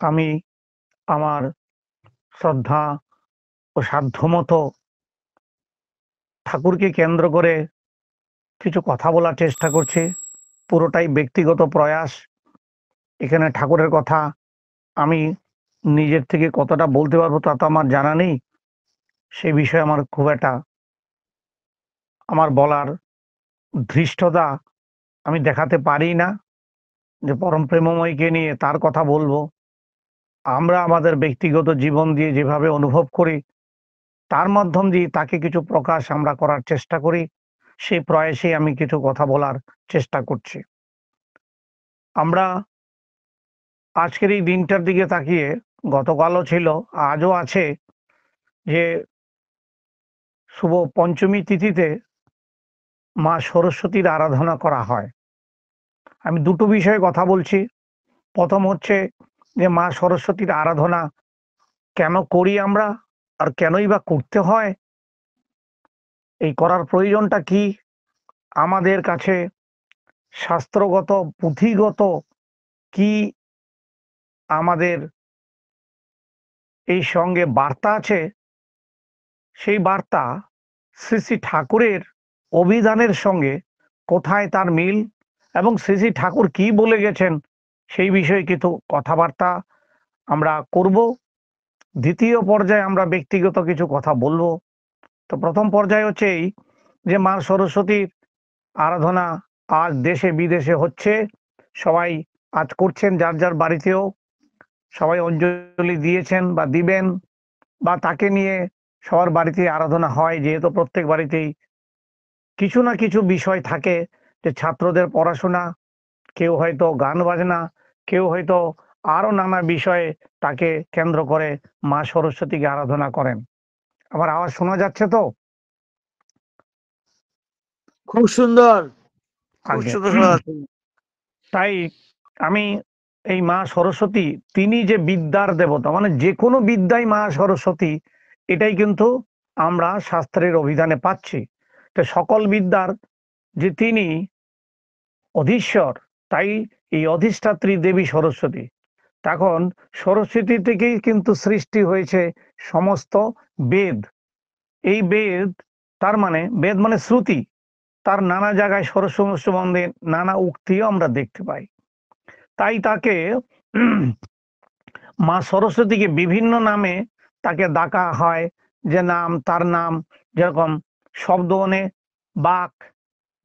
আমি আমার শ্রদ্ধা ও সাধ্যমতো ঠাকুরকে কেন্দ্র করে কিছু কথা বলার চেষ্টা করছি। পুরোটাই ব্যক্তিগত প্রয়াস। এখানে ঠাকুরের কথা আমি নিজের থেকে কতটা বলতে পারবো তা তো আমার জানা নেই। সেই বিষয়ে আমার খুব একটা আমার বলার ধৃষ্টতা আমি দেখাতে পারি না যে পরম প্রেমময়কে নিয়ে তার কথা বলবো। আমরা আমাদের ব্যক্তিগত জীবন দিয়ে যেভাবে অনুভব করি তার মাধ্যম দিয়ে তাকে কিছু প্রকাশ আমরা করার চেষ্টা করি। সেই প্রয়াসেই আমি কিছু কথা বলার চেষ্টা করছি। আমরা আজকের এই দিনটার দিকে তাকিয়ে গতকালও ছিল, আজও আছে যে শুভ পঞ্চমী তিথিতে মা সরস্বতীর আরাধনা করা হয়। আমি দুটো বিষয়ে কথা বলছি। প্রথম হচ্ছে যে মা সরস্বতীর আরাধনা কেন করি আমরা, আর কেনই বা করতে হয়, এই করার প্রয়োজনটা কি, আমাদের কাছে শাস্ত্রগত পুঁথিগত কি আমাদের এই সঙ্গে বার্তা আছে, সেই বার্তা শ্রী শ্রী ঠাকুরের অভিধানের সঙ্গে কোথায় তার মিল, এবং শ্রী শ্রী ঠাকুর কি বলে গেছেন সেই বিষয়ে কিছু কথাবার্তা আমরা করব। দ্বিতীয় পর্যায়ে আমরা ব্যক্তিগত কিছু কথা বলবো। তো প্রথম পর্যায়ে হচ্ছে এই যে মা সরস্বতীর আরাধনা আজ দেশে বিদেশে হচ্ছে। সবাই আজ করছেন যার যার বাড়িতেও, সবাই অঞ্জলি দিয়েছেন বা দিবেন, বা তাকে নিয়ে সবার বাড়িতে আরাধনা হয়, যেহেতু প্রত্যেক বাড়িতেই কিছু না কিছু বিষয় থাকে, যে ছাত্রদের পড়াশোনা, কেউ হয়তো গান বাজনা, কেউ হয়তো আরো নানা বিষয়ে তাকে কেন্দ্র করে মা সরস্বতীকে আরাধনা করেন। আমার আওয়াজ শোনা যাচ্ছে তো? খুব সুন্দর, খুব আগে সুন্দর শোনা যাচ্ছে। তাই আমি এই মা সরস্বতী, তিনি যে বিদ্যার দেবতা, মানে যে কোনো বিদ্যাই মা সরস্বতী, এটাই কিন্তু আমরা শাস্ত্রের অভিধানে পাচ্ছি। তো সকল বিদ্যার যে তিনি অধীশ্বর, তাই এই অধিষ্ঠাত্রী দেবী সরস্বতী। তখন সরস্বতী থেকেই কিন্তু সৃষ্টি হয়েছে সমস্ত বেদ। এই বেদ, তার মানে বেদ মানে শ্রুতি, তার নানা জায়গায় সরস্বতী সম্বন্ধে নানা উক্তিও আমরা দেখতে পাই। তাই তাকে মা সরস্বতীকে বিভিন্ন নামে তাকে ডাকা হয়। যে নাম, তার নাম, যেরকম শব্দবনে বাক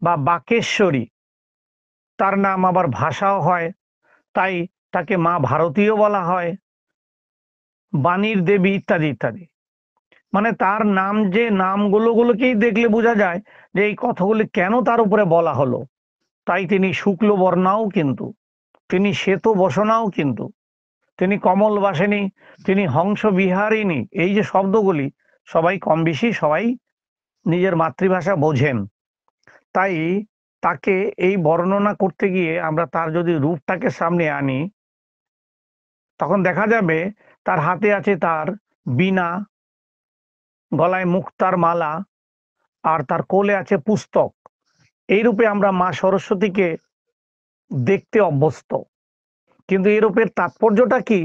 বা বাকেশ্বরী, তার নাম আবার ভাষাও হয়, তাই তাকে মা ভারতীও বলা হয়, বাণীর দেবী ইত্যাদি ইত্যাদি। মানে তার নাম, যে নামগুলোকেই দেখলে বোঝা যায় যে এই কথাগুলি কেন তার উপরে বলা হলো। তাই তিনি শুক্ল বর্ণাও কিন্তু, তিনি শ্বেত বসনাও কিন্তু, তিনি কমল বাসিনী, তিনি হংস বিহারিণী। এই যে শব্দগুলি সবাই কম বেশি সবাই নিজের মাতৃভাষা বোঝেন। তাই তাকে এই বর্ণনা করতে গিয়ে আমরা তার যদি রূপটাকে সামনে আনি, তখন দেখা যাবে তার হাতে আছে তার বীণা, গলায় মুক্তার মালা, আর তার কোলে আছে পুস্তক। এই রূপে আমরা মা সরস্বতীকে দেখতে অভ্যস্ত। কিন্তু এই রূপের তাৎপর্যটা কি,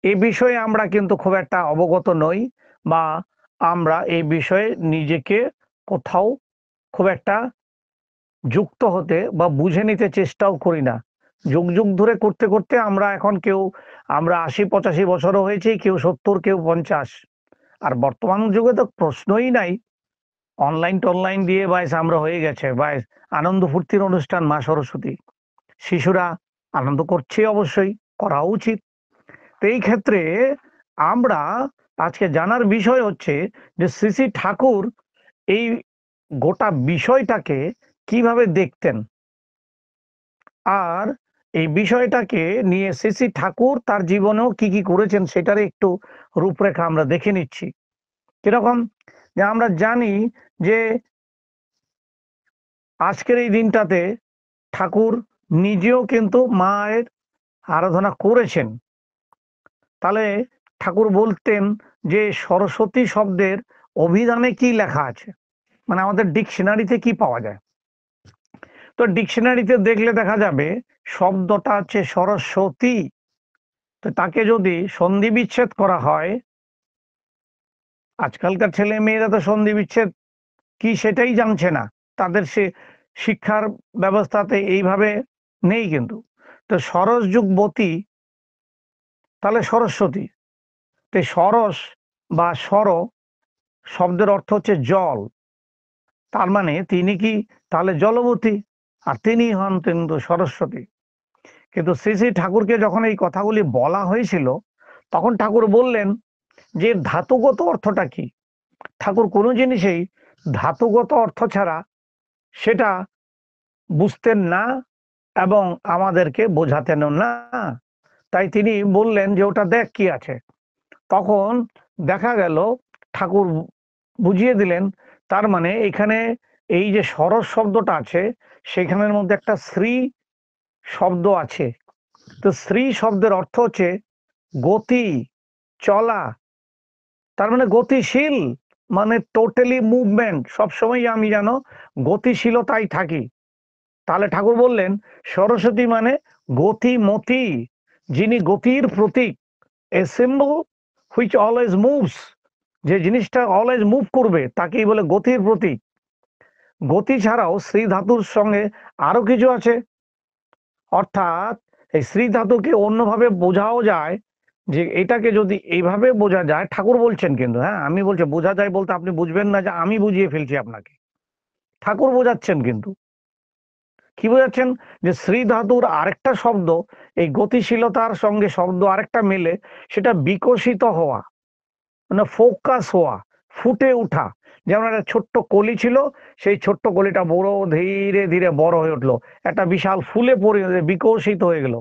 এ বিষয়ে আমরা কিন্তু খুব একটা অবগত নই, বা আমরা এই বিষয়ে নিজেকে কোথাও খুব একটা যুক্ত হতে বা বুঝে নিতে চেষ্টাও করি না। যুগ যুগ ধরে করতে করতে আমরা এখন কেউ, আমরা ৮০-৮৫ বছরও হয়েছি, কেউ ৭০, কেউ ৫০। আর বর্তমান যুগে তো প্রশ্নই নাই, অনলাইন টনলাইন দিয়ে বাইস আমরা হয়ে গেছে বাইস আনন্দ ফুর্তির অনুষ্ঠান মা সরস্বতী। শিশুরা আনন্দ করছে, অবশ্যই করা উচিত। তো এই ক্ষেত্রে আমরা আজকে জানার বিষয় হচ্ছে যে শ্রী শ্রী ঠাকুর এই গোটা বিষয়টাকে কিভাবে দেখতেন, আর এই বিষয়টাকে নিয়ে শ্রী শ্রী ঠাকুর তার জীবনেও কি কি করেছেন সেটার একটু রূপরেখা আমরা দেখে নিচ্ছি। কিরকম, যে আমরা জানি যে আজকের এই দিনটাতে ঠাকুর নিজেও কিন্তু মায়ের আরাধনা করেছেন। তাহলে ঠাকুর বলতেন যে সরস্বতী শব্দের অভিধানে কি লেখা আছে, মানে আমাদের ডিকশনারিতে কি পাওয়া যায়। তো ডিকশনারিতে দেখলে দেখা যাবে শব্দটা হচ্ছে সরস্বতী, তো তাকে যদি সন্ধি বিচ্ছেদ করা হয়, আজকালকার ছেলে মেয়েরা তো সন্ধি বিচ্ছেদ কি সেটাই জানছে না, তাদের সে শিক্ষার ব্যবস্থাতে এইভাবে নেই কিন্তু। তো সরস যুগবতী তাহলে সরস্বতী, তো সরস বা সর শব্দের অর্থ হচ্ছে জল, তার মানে তিনি কি তাহলে জলবতী, আর তিনি হন কিন্তু সরস্বতী। কিন্তু শ্রী শ্রী ঠাকুরকে যখন এই কথাগুলি বলা হয়েছিল, তখন ঠাকুর বললেন যে ধাতুগত অর্থটা কি। ঠাকুর কোনো জিনিসেই ধাতুগত অর্থ ছাড়া সেটা বুঝতেন না এবং আমাদেরকে বোঝাতেন না। তাই তিনি বললেন যে ওটা দেখ কি আছে। তখন দেখা গেল ঠাকুর বুঝিয়ে দিলেন, তার মানে এখানে এই যে সরস শব্দটা আছে সেখানের মধ্যে একটা শ্রী শব্দ আছে। তো শ্রী শব্দের অর্থ হচ্ছে গতি, চলা, তার মানে গতিশীল, মানে টোটালি মুভমেন্ট, সবসময় আমি যেন গতিশীলতায় থাকি। তাহলে ঠাকুর বললেন সরস্বতী মানে গতিমতী, যিনি গতির প্রতীক, a symbol which always moves, যে জিনিসটা অলওয়েজ মুভ করবে তাকেই বলে গতির প্রতীক। গতি ছাড়াও শ্রী ধাতুর সঙ্গে আরো কিছু আছে, অর্থাৎ এই শ্রী ধাতুকে অন্যভাবে বোঝাও যায়, যে এটাকে যদি এইভাবে বোঝা যায়, ঠাকুর বলছেন কিন্তু, হ্যাঁ আমি বলছি বোঝা যায় বলতে আপনি বুঝবেন না যে আমি বুঝিয়ে ফেলছি আপনাকে, ঠাকুর বোঝাচ্ছেন কিন্তু। কি বোঝাচ্ছেন? যে শ্রী ধাতুর আরেকটা শব্দ, এই গতিশীলতার সঙ্গে শব্দ আরেকটা মেলে, সেটা বিকশিত হওয়া, মানে ফোকাস হওয়া, ফুটে ওঠা। যেমন একটা ছোট্ট কলি ছিল, সেই ছোট্ট কলিটা বড় ধীরে ধীরে বড় হয়ে উঠলো, একটা বিশাল ফুলে পরিণত বিকশিত হয়ে গেল,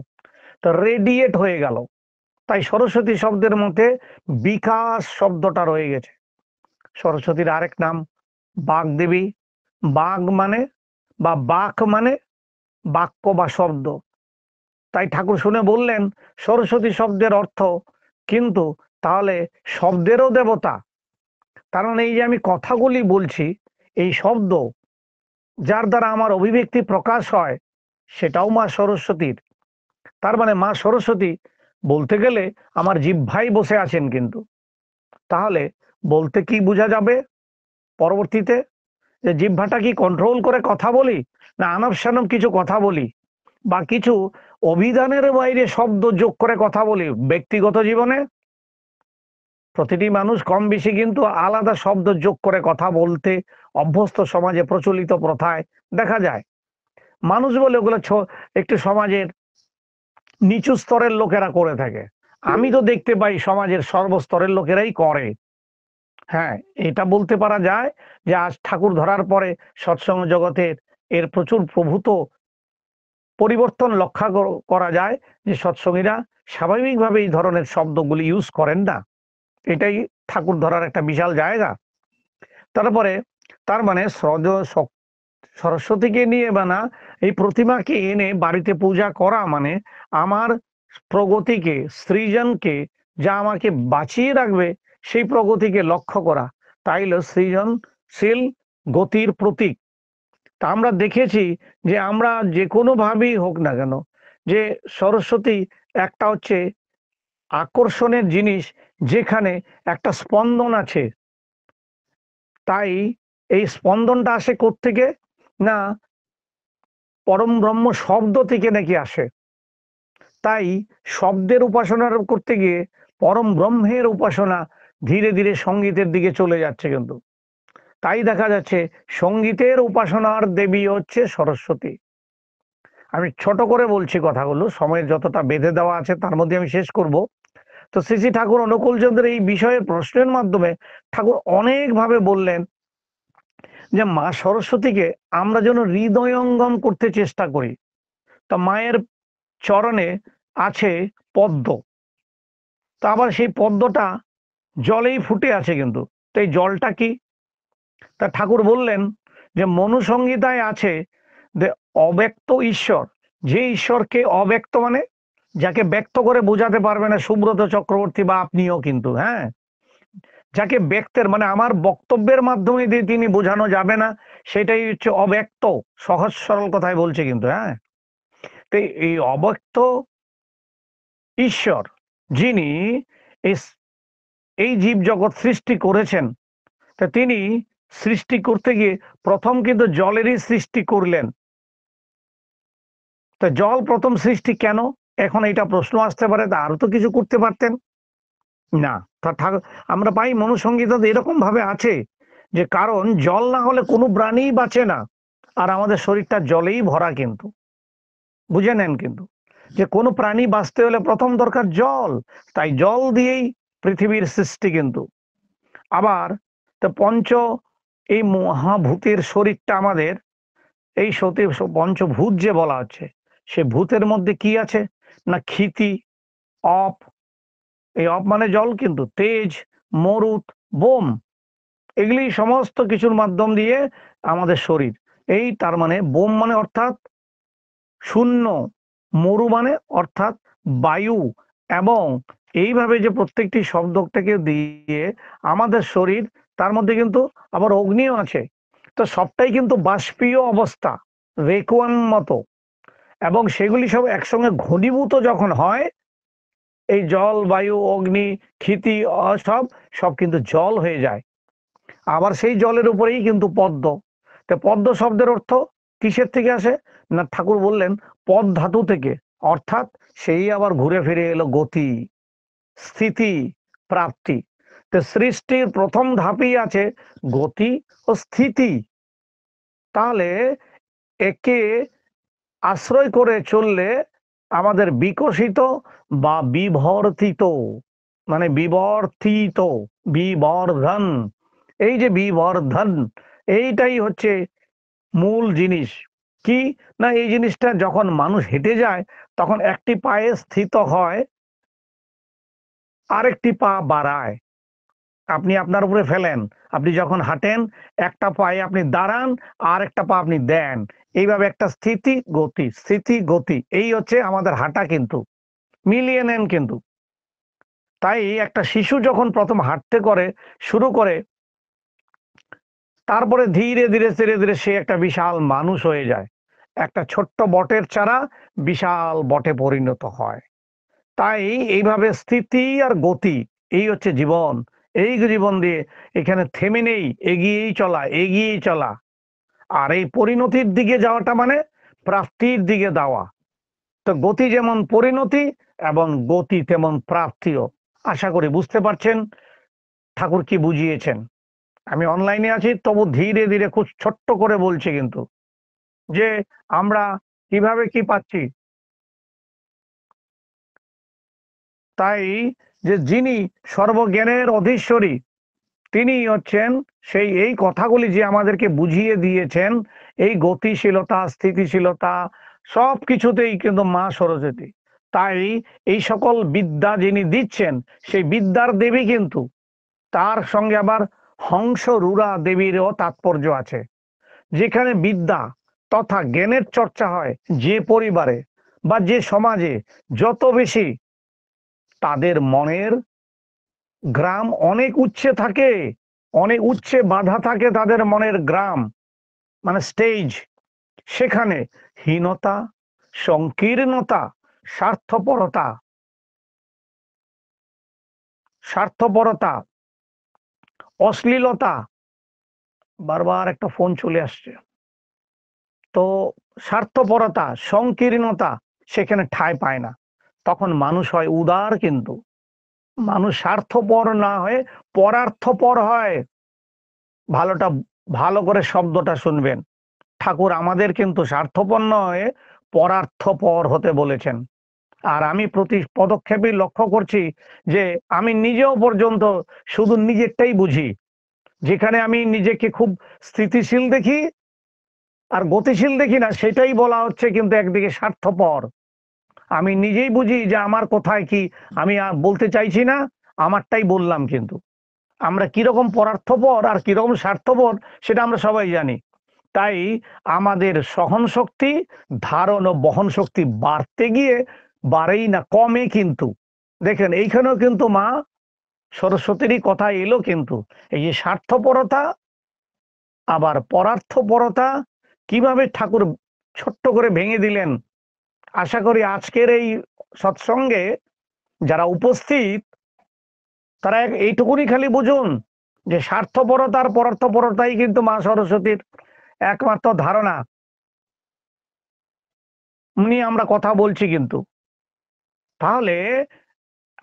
তো রেডিয়েট হয়ে গেল। তাই সরস্বতী শব্দের মধ্যে বিকাশ শব্দটা রয়ে গেছে। সরস্বতীর আরেক নাম বাগদেবী। বাগ মানে বা বাক মানে বাক্য বা শব্দ। তাই ঠাকুর শুনে বললেন সরস্বতী শব্দের অর্থ কিন্তু তাহলে শব্দেরও দেবতা। কারণ এই যে আমি কথাগুলি বলছি, এই শব্দ যার দ্বারা আমার অভিব্যক্তি প্রকাশ হয়, সেটাও মা সরস্বতীর। তার মানে মা সরস্বতী বলতে গেলে আমার জিহ্বায় বসে আছেন কিন্তু। তাহলে বলতে কি বোঝা যাবে পরবর্তীতে, যে জিহ্বাটা কি কন্ট্রোল করে কথা বলি, না আনবসানব কিছু কথা বলি, বা কিছু অভিধানের বাইরে শব্দ যোগ করে কথা বলি ব্যক্তিগত জীবনে। প্রতিটি মানুষ কম বেশি কিন্তু আলাদা শব্দ যোগ করে কথা বলতে অভ্যস্ত, সমাজে প্রচলিত প্রথায় দেখা যায়। মানুষ বলে ওগুলো একটু সমাজের নিচু স্তরের লোকেরা করে থাকে, আমি তো দেখতে পাই সমাজের সর্বস্তরের লোকেরাই করে। হ্যাঁ, এটা বলতে পারা যায় যে আজ ঠাকুর ধরার পরে সৎসঙ্গ জগতের এর প্রচুর প্রভূত পরিবর্তন লক্ষ্য করা যায়, যে সৎসঙ্গীরা স্বাভাবিকভাবে এই ধরনের শব্দগুলি ইউজ করেন না। এটাই ঠাকুর ধরার একটা বিশাল জায়গা। তারপরে তার মানে সরস্বতীকে নিয়ে বানা এই প্রতিমাকে এনে বাড়িতে পূজা করা মানে আমার প্রগতিকে, সৃজনকে, যা আমাকে বাঁচিয়ে রাখবে সেই প্রগতিকে লক্ষ্য করা। তাই হলো সৃজনশীল গতির প্রতীক। তা আমরা দেখেছি যে আমরা যে কোনো ভাবেই হোক না কেন, যে সরস্বতী একটা হচ্ছে আকর্ষণের জিনিস, যেখানে একটা স্পন্দন আছে। তাই এই স্পন্দনটা আসে কোত্থেকে, না পরম ব্রহ্ম শব্দ থেকে নাকি আসে। তাই শব্দের উপাসনা করতে গিয়ে পরম ব্রহ্মের উপাসনা ধীরে ধীরে সঙ্গীতের দিকে চলে যাচ্ছে কিন্তু। তাই দেখা যাচ্ছে সঙ্গীতের উপাসনার দেবী হচ্ছে সরস্বতী। আমি ছোট করে বলছি কথাগুলো, সময়ের যতটা বেঁধে দেওয়া আছে তার মধ্যে আমি শেষ করব। তো শ্রী শ্রী ঠাকুর অনুকূলচন্দ্রের এই বিষয়ে প্রশ্নের মাধ্যমে ঠাকুর অনেক ভাবে বললেন যে মা সরস্বতীকে আমরা যেন হৃদয়ঙ্গম করতে চেষ্টা করি। তা মায়ের চরণে আছে পদ্ম, তা আবার সেই পদ্মটা জলেই ফুটে আছে কিন্তু। তো এই জলটা কি, তা ঠাকুর বললেন যে মনুসংহিতায় আছে যে অব্যক্ত ঈশ্বর, যে ঈশ্বরকে অব্যক্ত মানে যাকে ব্যক্ত করে বোঝাতে পারবে না সুব্রত চক্রবর্তী বা আপনিও কিন্তু, হ্যাঁ, যাকে ব্যক্তের মানে আমার বক্তব্যের মাধ্যমে দিয়ে তিনি বোঝানো যাবে না, সেটাই হচ্ছে অব্যক্ত। সহজ সরল কথায় বলছে কিন্তু, হ্যাঁ। তো এই অব্যক্ত ঈশ্বর যিনি এই জীব জগৎ সৃষ্টি করেছেন, তা তিনি সৃষ্টি করতে গিয়ে প্রথম কিন্তু জলেরই সৃষ্টি করলেন। তা জল প্রথম সৃষ্টি কেন? এখন এটা প্রশ্ন আসতে পারে, তা আরো তো কিছু করতে পারতেন না। আমরা পাই মনুসংগীতাতে এরকম ভাবে আছে যে কারণ জল না হলে কোনো প্রাণীই বাঁচে না, আর আমাদের শরীরটা জলেই ভরা। কিন্তু বুঝে নেন কিন্তু যে কোনো প্রাণী বাঁচতে হলে প্রথম দরকার জল, তাই জল দিয়েই পৃথিবীর সৃষ্টি। কিন্তু আবার তো এই মহাভূতের শরীরটা আমাদের, এই সতী পঞ্চভূত যে বলা হচ্ছে, সে ভূতের মধ্যে কি আছে না ক্ষিতি, অপ, এই অপ মানে জল, কিন্তু তেজ, মরুত, বোম, এগুলি সমস্ত কিছুর মাধ্যম দিয়ে আমাদের শরীর। এই তার মানে বোম মানে অর্থাৎ শূন্য, মরু মানে অর্থাৎ বায়ু, এবং এইভাবে যে প্রত্যেকটি শব্দটাকে দিয়ে আমাদের শরীর, তার মধ্যে কিন্তু আবার অগ্নিও আছে। তো সবটাই কিন্তু বাষ্পীয় অবস্থা, ভ্যাকুয়াম মতো, এবং সেগুলি সব একসঙ্গে ঘনীভূত যখন হয়, এই জল, বায়ু, অগ্নি, ক্ষিতি, সব সব কিন্তু জল হয়ে যায়। আবার সেই জলের উপরেই কিন্তু পদ্ম। তো পদ্ম শব্দের অর্থ কিসের থেকে আসে না, ঠাকুর বললেন পদ ধাতু থেকে, অর্থাৎ সেই আবার ঘুরে ফিরে এলো গতি, স্থিতি, প্রাপ্তি। তো সৃষ্টির প্রথম ধাপই আছে গতি ও স্থিতি। তাহলে একে আশ্রয় করে চললে আমাদের বিকশিত বা বিবর্তিত, মানে বিবর্তিত, বিবর্ধন, এই যে বিবর্ধন, এইটাই হচ্ছে মূল জিনিস। কি না, এই জিনিসটা যখন মানুষ হেঁটে যায় তখন একটি পায়ে স্থিত হয়, আরেকটি পা বাড়ায়। আপনি আপনার উপরে ফেলেন, আপনি যখন হাঁটেন একটা পায়ে আপনি দাঁড়ান, আর একটা পা আপনি দেন, এইভাবে একটা স্থিতি গতি, স্থিতি গতি, এই হচ্ছে আমাদের হাঁটা। কিন্তু মিলিয়ে নেন কিন্তু। তাই একটা শিশু যখন প্রথম হাঁটতে শুরু করে, তারপরে ধীরে ধীরে ধীরে ধীরে সে একটা বিশাল মানুষ হয়ে যায়। একটা ছোট্ট বটের চারা বিশাল বটে পরিণত হয়। তাই এইভাবে স্থিতি আর গতি, এই হচ্ছে জীবন। এই জীবন দিয়ে এখানে থেমে নেই, এগিয়েই চলা, এগিয়েই চলা। আর এই পরিণতির দিকে যাওয়াটা মানে প্রাপ্তির দিকে যাওয়া। তো গতি যেমন পরিণতি, এবং গতি তেমন প্রাপ্তিও। আশা করি বুঝতে পারছেন ঠাকুর কি বুঝিয়েছেন। আমি অনলাইনে আছি, তবু ধীরে ধীরে খুব ছোট্ট করে বলছি কিন্তু, যে আমরা কিভাবে কি পাচ্ছি। তাই যে যিনি সর্বজ্ঞানের অধীশ্বরী, তিনি হচ্ছেন সেই, এই কথাগুলি যে আমাদেরকে বুঝিয়ে দিয়েছেন, এই গতিশীলতা, স্থিতিশীলতা, সব কিছুতেই কিন্তু মা সরস্বতী। তাই এই সকল বিদ্যা যিনি দিচ্ছেন, সেই বিদ্যার দেবী কিন্তু, তার সঙ্গে আবার হংস রুরা দেবীরও তাৎপর্য আছে। যেখানে বিদ্যা তথা জ্ঞানের চর্চা হয় যে পরিবারে বা যে সমাজে, যত বেশি তাদের মনের গ্রাম অনেক উচ্চে থাকে, অনেক উচ্চে বাঁধা থাকে তাদের মনের গ্রাম, মানে স্টেজ, সেখানে হীনতা, সংকীর্ণতা, স্বার্থপরতা, স্বার্থপরতা, অশ্লীলতা, বারবার একটা ফোন চলে আসছে, তো স্বার্থপরতা, সংকীর্ণতা সেখানে ঠাঁই পায় না। তখন মানুষ হয় উদার, কিন্তু মানুষ স্বার্থপর না হয়ে পরার্থপর হয়। ভালোটা, ভালো করে শব্দটা শুনবেন, ঠাকুর আমাদের কিন্তু স্বার্থপর নয়, পরার্থপর হতে বলেছেন। আর আমি প্রতি পদক্ষেপে লক্ষ্য করছি যে আমি নিজেও পর্যন্ত শুধু নিজেরটাই বুঝি। যেখানে আমি নিজেকে খুব স্থিতিশীল দেখি আর গতিশীল দেখি না, সেটাই বলা হচ্ছে কিন্তু একদিকে স্বার্থপর। আমি নিজেই বুঝি যে আমার কোথায় কি, আমি আর বলতে চাইছি না, আমারটাই বললাম। কিন্তু আমরা কিরকম পরার্থপর আর কিরকম স্বার্থপর সেটা আমরা সবাই জানি। তাই আমাদের সহন শক্তি, ধারণ ও বহন শক্তি বাড়তে গিয়ে বাড়েই না, কমে। কিন্তু দেখেন এইখানেও কিন্তু মা সরস্বতীরই কথা এলো। কিন্তু এই যে স্বার্থপরতা আবার পরার্থপরতা কিভাবে ঠাকুর ছোট্ট করে ভেঙে দিলেন, আশা করি আজকের এই সৎসঙ্গে যারা উপস্থিত তারা এইটুকুনি খালি বুঝুন যে স্বার্থপরতার পরার্থপরতাই কিন্তু মা সরস্বতীর একমাত্র ধারণা নিয়ে আমরা কথা বলছি। কিন্তু তাহলে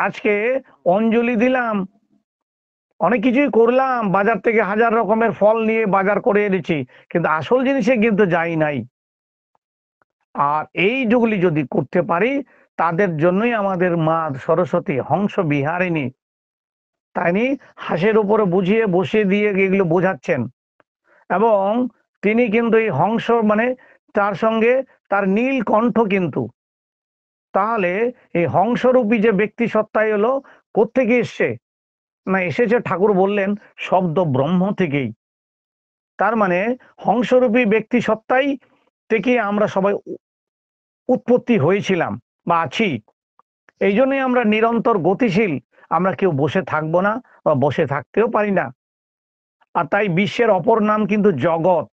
আজকে অঞ্জলি দিলাম, অনেক কিছুই করলাম, বাজার থেকে হাজার রকমের ফল নিয়ে বাজার করে এনেছি, কিন্তু আসল জিনিসে কিন্তু যাই নাই। আর এই যেগুলি যদি করতে পারি তাদের জন্যই আমাদের মা সরস্বতী হংস বিহারিণী, তাইনি হাঁসের উপরে বুঝিয়ে বসিয়ে দিয়ে এগুলো বোঝাচ্ছেন। এবং তিনি কিন্তু এই হংস মানে তার সঙ্গে তার নীল কণ্ঠ কিন্তু, তাহলে এই হংসরূপী যে ব্যক্তি সত্তাই হলো কোত্থেকে এসছে না, এসেছে ঠাকুর বললেন শব্দ ব্রহ্ম থেকেই। তার মানে হংসরূপী ব্যক্তি সত্তাই থেকে আমরা সবাই উৎপত্তি হয়েছিলাম বা আছি। এই জন্যই আমরা নিরন্তর গতিশীল, আমরা কেউ বসে থাকবো না বা বসে থাকতেও পারি না। আর তাই বিশ্বের অপর নাম কিন্তু জগৎ।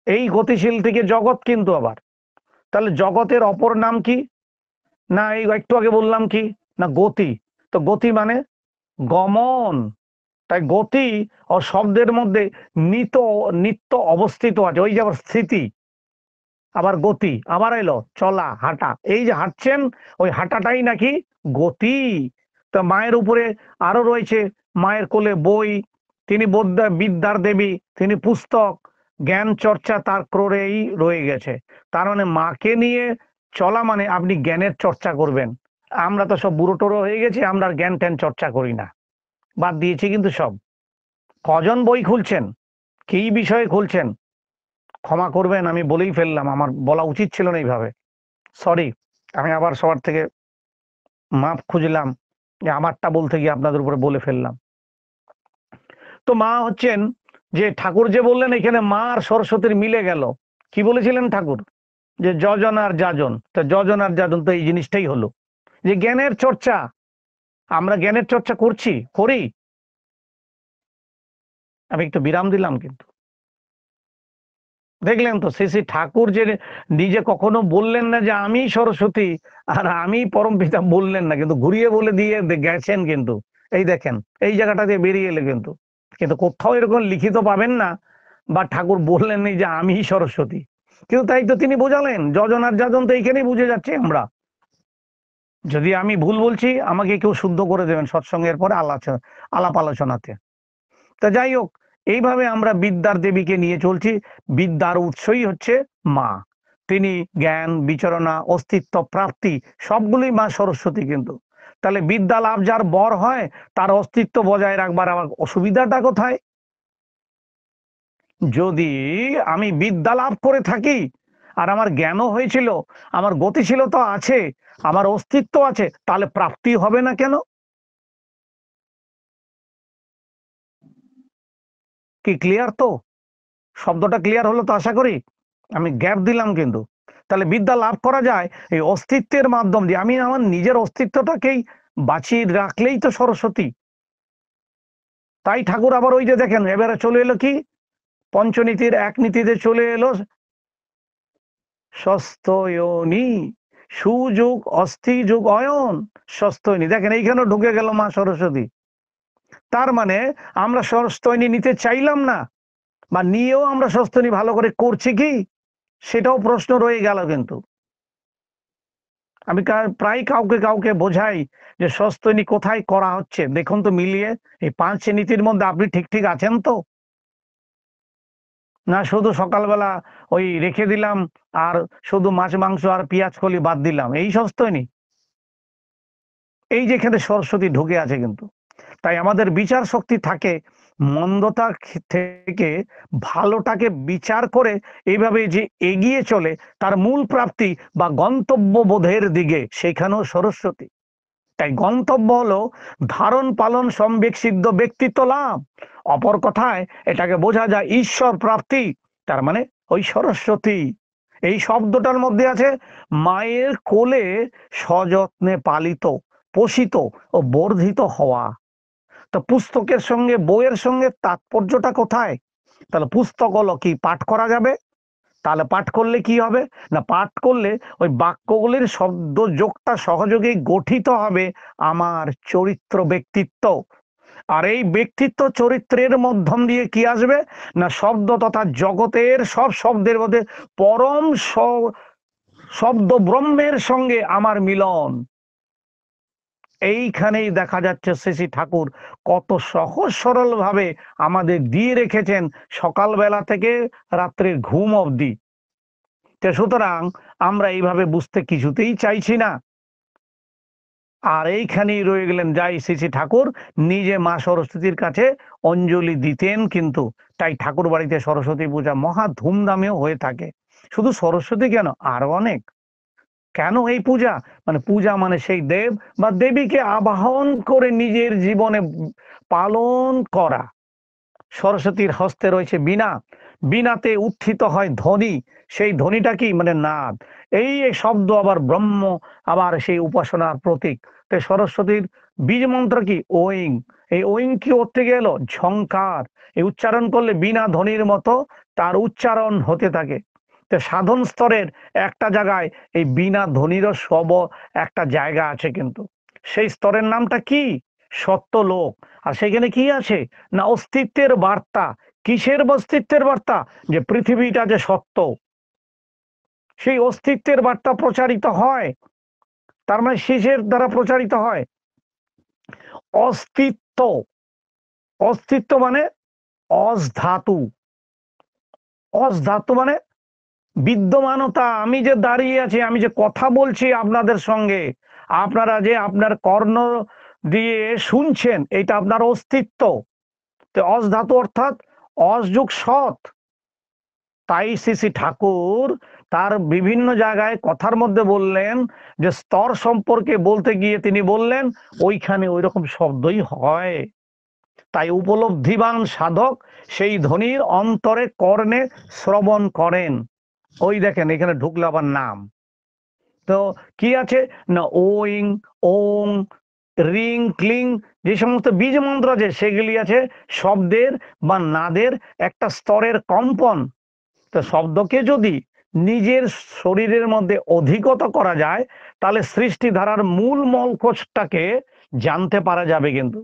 এই গতিশীল থেকে জগৎ কিন্তু আবার, তাহলে জগতের অপর নাম কি না, এই একটু আগে বললাম কি না গতি। তো গতি মানে গমন, তাই গতি ও শব্দের মধ্যে নিত্য অবস্থিত আছে। ওই যে আবার স্থিতি, আবার গতি, আবার এলো চলা হাঁটা, এই যে হাঁটছেন ওই হাঁটাটাই নাকি গতি। তো মায়ের উপরে আরো রয়েছে মায়ের কোলে বই, তিনি বিদ্যার দেবী, তিনি পুস্তক, জ্ঞান চর্চা তার ক্রোড়েই রয়ে গেছে। তার মানে মাকে নিয়ে চলা মানে আপনি জ্ঞানের চর্চা করবেন। আমরা তো সব বুড়ো টোড়ো হয়ে গেছি, আমরা আর জ্ঞান ট্যান চর্চা করি না, বাদ দিয়েছি কিন্তু সব। কজন বই খুলছেন, কি বিষয়ে খুলছেন, ক্ষমা করবেন আমি বলেই ফেললাম, আমার বলা উচিত ছিল না এইভাবে, সরি। আমি আবার সবার থেকে মাপ খুঁজলাম যে আমারটা বলতে গিয়ে আপনাদের উপরে বলে ফেললাম। তো মা হচ্ছেন যে ঠাকুর যে বললেন এখানে মা আর সরস্বতীর মিলে গেল। কি বলেছিলেন ঠাকুর যে যজন আর যাজন, তো যজন আর যাজন তো এই জিনিসটাই হলো যে জ্ঞানের চর্চা। আমরা জ্ঞানের চর্চা করি। আমি একটু বিরাম দিলাম, কিন্তু দেখলেন তো শ্রী ঠাকুর যে নিজে কখনো বললেন না যে আমি সরস্বতী আর আমি পরমপিতা, বললেন না, কিন্তু ঘুরিয়ে বলে দিয়ে গেছেন। কিন্তু এই দেখেন এই জায়গাটা দিয়ে বেরিয়ে এলে কিন্তু, কিন্তু কোথাও এরকম লিখিত পাবেন না বা ঠাকুর বললেন না যে আমি সরস্বতী। কিন্তু তাই তো তিনি বোঝালেন যজন আর যাজন, তো এইখানেই বুঝে যাচ্ছে আমরা। যদি আমি ভুল বলছি আমাকে কেউ শুদ্ধ করে দেবেন সৎসঙ্গের পরে আলাপ আলোচনাতে। তা যাই হোক, এইভাবে আমরা বিদ্যার দেবীকে নিয়ে চলছি। বিদ্যার উৎসই হচ্ছে মা, তিনি জ্ঞান বিচরণা অস্তিত্ব প্রাপ্তি সবগুলোই মা সরস্বতী। কিন্তু তাহলে বিদ্যা লাভ যার বর হয় তার অস্তিত্ব বজায় রাখবার আমার অসুবিধাটা কোথায়? যদি আমি বিদ্যা লাভ করে থাকি আর আমার জ্ঞানও হয়েছিল, আমার গতিশীলতা আছে, আমার অস্তিত্ব আছে, তাহলে প্রাপ্তি হবে না কেন? কি ক্লিয়ার তো? শব্দটা ক্লিয়ার হলো তো আশা করি। আমি গ্যাপ দিলাম কিন্তু। তাহলে বিদ্যা লাভ করা যায় এই অস্তিত্বের মাধ্যম দিয়ে। আমি আমার নিজের অস্তিত্বটাকেই বাঁচিয়ে রাখলেই তো সরস্বতী। তাই ঠাকুর আবার ওই যে দেখেন এবারে চলে এলো কি পঞ্চনীতির এক নীতিতে চলে এলো স্বস্থয়নী, সুযোগ অস্থি যুগ অয়ন স্বস্থয়নী। দেখেন এইখানেও ঢুকে গেল মা সরস্বতী। তার মানে আমরা স্বস্থয়নী নিতে চাইলাম না, বা নিয়েও আমরা স্বস্থয়নী ভালো করে করছি কি, সেটাও প্রশ্ন রয়ে গেল। কিন্তু আমি প্রায় কাউকে বোঝাই যে স্বস্থয়নী কোথায় করা হচ্ছে দেখুন তো মিলিয়ে, এই 5 নীতির মধ্যে আপনি ঠিক আছেন তো? না শুধু সকালবেলা ওই রেখে দিলাম আর শুধু মাছ মাংস আর পেঁয়াজ কলি বাদ দিলাম, এই স্বস্থয়নী? এই যেখানে সরস্বতী ঢুকে আছে কিন্তু। তাই আমাদের বিচার শক্তি থাকে মন্দতা থেকে ভালোটাকে বিচার করে এইভাবে যে এগিয়ে চলে তার মূল প্রাপ্তি বা গন্তব্য বোধের দিকে, সেখানেও সরস্বতী। তাই গন্তব্য হলো ধারণ পালন সম্বেক সিদ্ধ ব্যক্তিত্ব লাভ। অপর কথায় এটাকে বোঝা যায় ঈশ্বর প্রাপ্তি, তার মানে ওই সরস্বতী। এই শব্দটার মধ্যে আছে মায়ের কোলে সযত্নে পালিত পোষিত ও বর্ধিত হওয়া। তো পুস্তকের সঙ্গে বইয়ের সঙ্গে তাৎপর্যটা কোথায়? তাহলে পুস্তক হলো কি পাঠ করা যাবে, তাহলে পাঠ করলে কি হবে না, পাঠ করলে ওই বাক্যগুলির শব্দ যোগটা সহযোগে গঠিত হবে আমার চরিত্র ব্যক্তিত্ব। আর এই ব্যক্তিত্ব চরিত্রের মাধ্যম দিয়ে কি আসবে না, শব্দ তথা জগতের সব শব্দের মধ্যে পরম শব্দ ব্রহ্মের সঙ্গে আমার মিলন। এইখানেই দেখা যাচ্ছে শ্রী ঠাকুর কত সহজ সরল ভাবে আমাদের দিয়ে রেখেছেন সকালবেলা থেকে রাত্রের ঘুম অবধি। সুতরাং আমরা এইভাবে বুঝতে কিছুতেই চাইছি না। আর এইখানেই রয়ে গেলেন, যাই শ্রী ঠাকুর নিজে মা সরস্বতীর কাছে অঞ্জলি দিতেন। কিন্তু তাই ঠাকুর বাড়িতে সরস্বতী পূজা মহা ধুমধামেও হয়ে থাকে। শুধু সরস্বতী কেন, আরো অনেক। কেন এই পূজা, মানে পূজা মানে সেই দেব বা দেবীকে আবাহন করে নিজের জীবনে পালন করা। সরস্বতীর হস্তে রয়েছে বীণা, বীণাতে উত্থিত হয় ধ্বনি, সেই ধ্বনিটা কি মানে নাদ। এই শব্দ আবার ব্রহ্ম, আবার সেই উপাসনার প্রতীক। তাই সরস্বতীর বীজ মন্ত্র কি ওইং, এই ওইং কি ওর থেকে এলো ঝংকার, এই উচ্চারণ করলে বীণা ধ্বনির মতো তার উচ্চারণ হতে থাকে। তো সাধন স্তরের একটা জায়গায় এই বীণা ধ্বনিরও সব একটা জায়গা আছে, কিন্তু সেই স্তরের নামটা কি সত্যলোক। আর সেখানে কি আছে না অস্তিত্বের বার্তা। কিসের অস্তিত্বের বার্তা, যে পৃথিবীটা যে সত্য, সেই অস্তিত্বের বার্তা প্রচারিত হয়। তার মানে শেষের দ্বারা প্রচারিত হয় অস্তিত্ব। অস্তিত্ব মানে অজ ধাতু, অজ ধাতু মানে বিদ্যমানতা। আমি যে দাঁড়িয়ে আছি, আমি যে কথা বলছি আপনাদের সঙ্গে, আপনারা যে আপনার কর্ণ দিয়ে শুনছেন, এটা আপনার অস্তিত্ব। তো অজ ধাতু অর্থাৎ অযুগ সৎ। তাই শ্রী ঠাকুর তার বিভিন্ন জায়গায় কথার মধ্যে বললেন যে স্তর সম্পর্কে বলতে গিয়ে তিনি বললেন ওইখানে ওই রকম শব্দই হয়। তাই উপলব্ধিবান সাধক সেই ধ্বনির অন্তরে কর্ণে শ্রবণ করেন। ওই দেখেন এখানে ঢুকলে আবার নাম, তো কি আছে না ওইং, ওং, রিং, ক্লিং, যে সমস্ত বীজ মন্ত্র আছে সেগুলি আছে শব্দের বা নাদের একটা স্তরের কম্পন। তো শব্দকে যদি নিজের শরীরের মধ্যে অধিগত করা যায়, তাহলে সৃষ্টি ধারার মূল মলকোষটাকে জানতে পারা যাবে। কিন্তু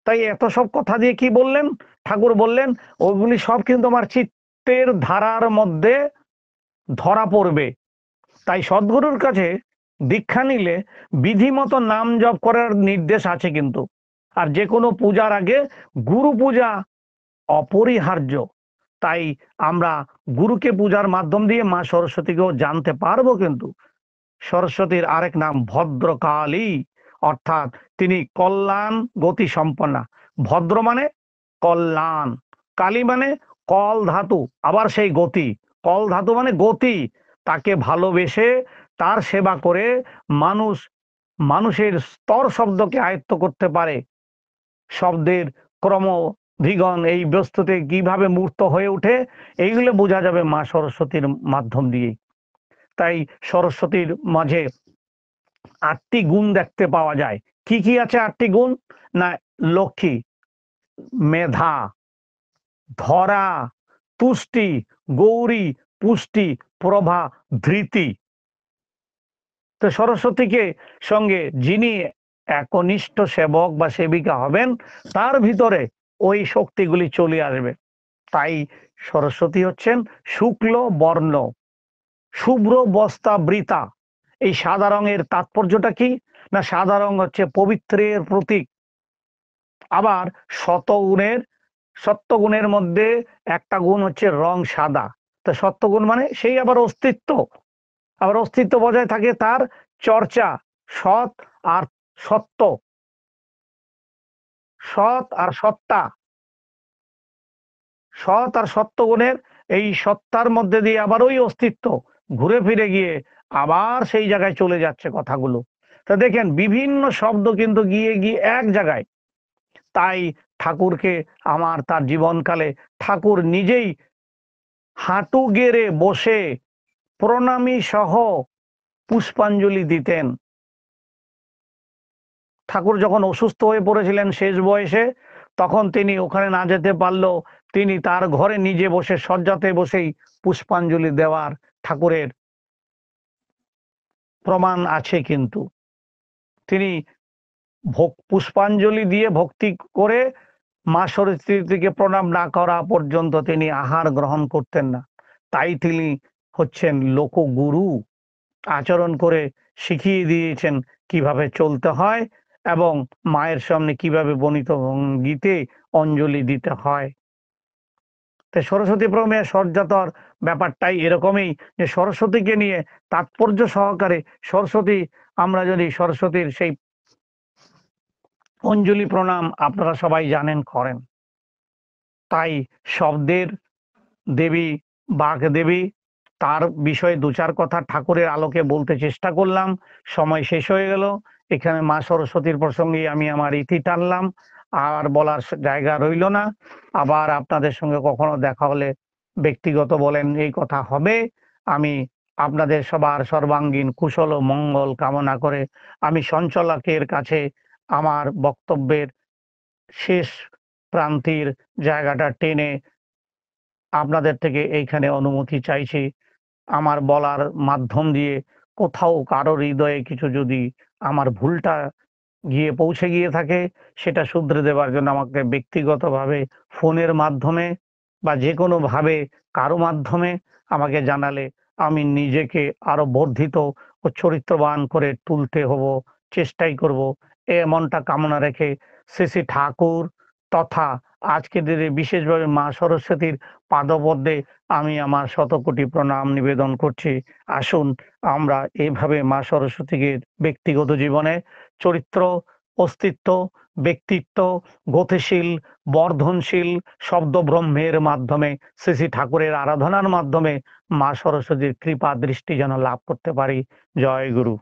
তাই এত সব কথা দিয়ে কি বললেন ঠাকুর, বললেন ওগুলি সব কিন্তু আমার চিত্তের ধারার মধ্যে ধরা পড়বে। তাই সদ্গুরুর কাছে দীক্ষা নিলে বিধিমতো নাম জপ করার নির্দেশ আছে কিন্তু। আর যে কোনো পূজার আগে গুরু পূজা অপরিহার্য। তাই আমরা গুরুকে পূজার মাধ্যম দিয়ে মা সরস্বতীকেও জানতে পারবো। কিন্তু সরস্বতীর আরেক নাম ভদ্রকালী, অর্থাৎ তিনি কল্যাণ গতি সম্পন্না। ভদ্র মানে কল্যাণ, কালী মানে কল ধাতু, আবার সেই গতি, কল ধাতু মানে গতি। তাকে ভালোবেসে তার সেবা করে মানুষ মানুষের স্তর শব্দকে আয়ত্ত করতে পারে। শব্দের ক্রম দ্বিগণ এই বস্তুতে কিভাবে মূর্ত হয়ে ওঠে, এইগুলো বোঝা যাবে মা সরস্বতীর মাধ্যম দিয়ে। তাই সরস্বতীর মাঝে ৮টি গুণ দেখতে পাওয়া যায়। কি কি আছে ৮টি গুণ না, লক্ষ্মী, মেধা, ধরা, তুষ্টি, গৌরী, পুষ্টি, প্রভা, ধৃতি। তো সরস্বতীকে সঙ্গে যিনি একনিষ্ঠ সেবক বা সেবিকা হবেন, তার ভিতরে ওই শক্তিগুলি চলে আসবে। তাই সরস্বতী হচ্ছেন শুক্ল বর্ণ, শুভ্র বস্ত্রাবৃতা। এই সাদা রঙের তাৎপর্যটা কি না, সাদা রং হচ্ছে পবিত্রের প্রতীক। আবার সত্যগুণের মধ্যে একটা গুণ হচ্ছে রং সাদা। তো সত্যগুণ মানে সেই আবার অস্তিত্ব, আবার অস্তিত্ব বজায় থাকে তার চর্চা, সৎ আর সত্য, সৎ আর সত্তা, সৎ আর সত্য গুণের এই সত্তার মধ্যে দিয়ে আবার ওই অস্তিত্ব ঘুরে ফিরে গিয়ে আবার সেই জায়গায় চলে যাচ্ছে কথাগুলো। তা দেখেন বিভিন্ন শব্দ কিন্তু গিয়ে গিয়ে এক জায়গায়। তাই ঠাকুরকে আমার তার জীবনকালে ঠাকুর নিজেই হাঁটু গেড়ে বসে প্রণামী সহ পুষ্পাঞ্জলি দিতেন। ঠাকুর যখন অসুস্থ হয়ে পড়েছিলেন শেষ বয়সে, তখন তিনি ওখানে না যেতে পারলেও তিনি তার ঘরে নিজে বসে শয্যাতে বসেই পুষ্পাঞ্জলি দেওয়ার ঠাকুরের প্রমাণ আছে। কিন্তু তিনি পুষ্পাঞ্জলি দিয়ে ভক্তি করে মা সরস্বতীকে প্রণাম না করা পর্যন্ত তিনি আহার গ্রহণ করতেন না। তাই তিনি হচ্ছেন লোকগুরু, আচরণ করে শিখিয়ে দিয়েছেন কিভাবে চলতে হয় এবং মায়ের সামনে কিভাবে বর্ণিত ভঙ্গিতে অঞ্জলি দিতে হয়। তো সরস্বতী প্রণামে শয্যাতর ব্যাপারটাই এরকমই, যে সরস্বতীকে নিয়ে তাৎপর্য সহকারে সরস্বতী, আমরা যদি সরস্বতীর সেই অঞ্জলি প্রণাম আপনারা সবাই জানেন করেন। তাই শব্দের দেবী বাগদেবী, তার বিষয়ে দু চার কথা ঠাকুরের আলোকে বলতে চেষ্টা করলাম। সময় শেষ হয়ে গেল। এখানে মা সরস্বতীর প্রসঙ্গে আমি আমার ইতি টানলাম, আর বলার জায়গা রইল না। আবার আপনাদের সঙ্গে কখনো দেখা হলে ব্যক্তিগত বলেন এই কথা হবে। আমি আপনাদের সবার সর্বাঙ্গীন কুশল ও মঙ্গল কামনা করে আমি সঞ্চালকের কাছে আমার বক্তব্যের শেষ প্রান্তির জায়গাটা টেনে আপনাদের থেকে এইখানে অনুমতি চাইছি। আমার বলার মাধ্যম দিয়ে কোথাও কারোর হৃদয়ে কিছু যদি আমার ভুলটা গিয়ে পৌঁছে গিয়ে থাকে, সেটা শুধরে দেবার জন্য আমাকে ব্যক্তিগতভাবে ফোনের মাধ্যমে বা যে কোনোভাবে কারো মাধ্যমে আমাকে জানালে আমি নিজেকে আরো বর্ধিত ও চরিত্রবান করে তুলতে হব, চেষ্টাই করব, এমনটা কামনা রেখে শ্রী শ্রী ঠাকুর তথা আজকের দিনে বিশেষভাবে মা সরস্বতীর পাদপদ্মে আমি আমার শতকোটি প্রণাম নিবেদন করছি। আসুন আমরা এইভাবে মা সরস্বতীকে ব্যক্তিগত জীবনে চরিত্র, অস্তিত্ব, ব্যক্তিত্ব, গতিশীল, বর্ধনশীল শব্দ ব্রহ্মের মাধ্যমে শ্রী শ্রী ঠাকুরের আরাধনার মাধ্যমে মা সরস্বতীর কৃপা দৃষ্টি যেন লাভ করতে পারি। জয় গুরু।